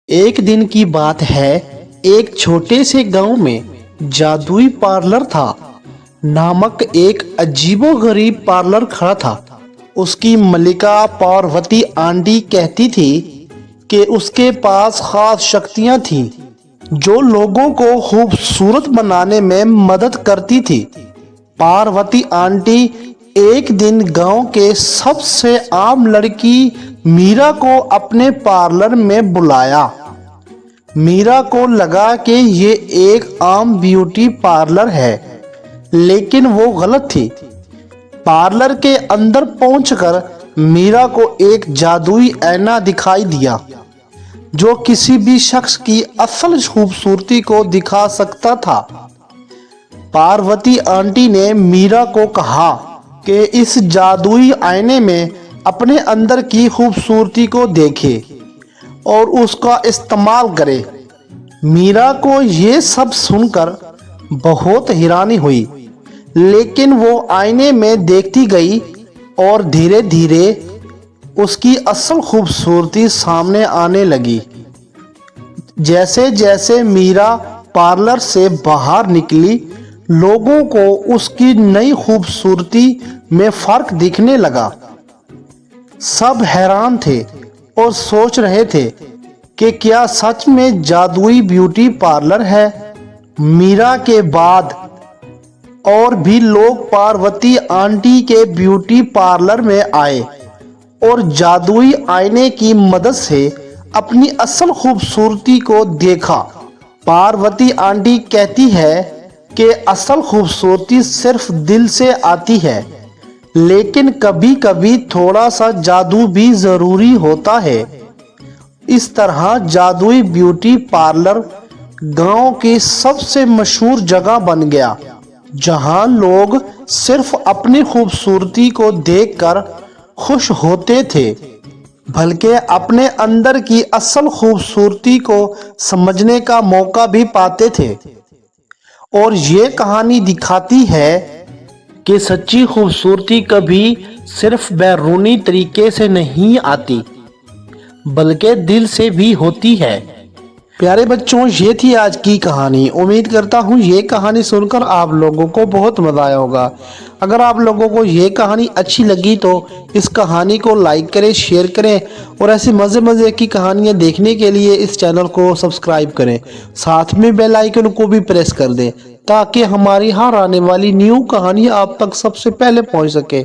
एक दिन की बात है। एक छोटे से गांव में जादुई पार्लर था नामक एक अजीबोगरीब पार्लर खड़ा था। उसकी मलिका पार्वती आंटी कहती थी कि उसके पास खास शक्तियां थीं जो लोगों को खूबसूरत बनाने में मदद करती थी। पार्वती आंटी एक दिन गांव के सबसे आम लड़की मीरा को अपने पार्लर में बुलाया। मीरा को लगा कि ये एक आम ब्यूटी पार्लर है, लेकिन वो गलत थी। पार्लर के अंदर पहुंचकर मीरा को एक जादुई आईना दिखाई दिया जो किसी भी शख्स की असल खूबसूरती को दिखा सकता था। पार्वती आंटी ने मीरा को कहा कि इस जादुई आईने में अपने अंदर की खूबसूरती को देखे और उसका इस्तेमाल करे। मीरा को ये सब सुनकर बहुत हैरानी हुई, लेकिन वो आईने में देखती गई और धीरे धीरे उसकी असल खूबसूरती सामने आने लगी। जैसे जैसे मीरा पार्लर से बाहर निकली, लोगों को उसकी नई खूबसूरती में फर्क दिखने लगा। सब हैरान थे और सोच रहे थे कि क्या सच में जादुई ब्यूटी पार्लर है। मीरा के बाद और भी लोग पार्वती आंटी के ब्यूटी पार्लर में आए और जादुई आईने की मदद से अपनी असल खूबसूरती को देखा। पार्वती आंटी कहती है कि असल खूबसूरती सिर्फ दिल से आती है, लेकिन कभी कभी थोड़ा सा जादू भी जरूरी होता है। इस तरह जादुई ब्यूटी पार्लर गांव की सबसे मशहूर जगह बन गया, जहां लोग सिर्फ अपनी खूबसूरती को देखकर खुश होते थे, बल्कि अपने अंदर की असल खूबसूरती को समझने का मौका भी पाते थे। और ये कहानी दिखाती है कि सच्ची खूबसूरती कभी सिर्फ बैरूनी तरीके से नहीं आती, बल्कि दिल से भी होती है। प्यारे बच्चों, ये थी आज की कहानी। उम्मीद करता हूँ ये कहानी सुनकर आप लोगों को बहुत मज़ा आया होगा। अगर आप लोगों को ये कहानी अच्छी लगी तो इस कहानी को लाइक करें, शेयर करें और ऐसी मज़े की कहानियाँ देखने के लिए इस चैनल को सब्सक्राइब करें। साथ में बेल आइकन को भी प्रेस कर दें ताकि हमारी हर आने वाली न्यू कहानी आप तक सबसे पहले पहुँच सके।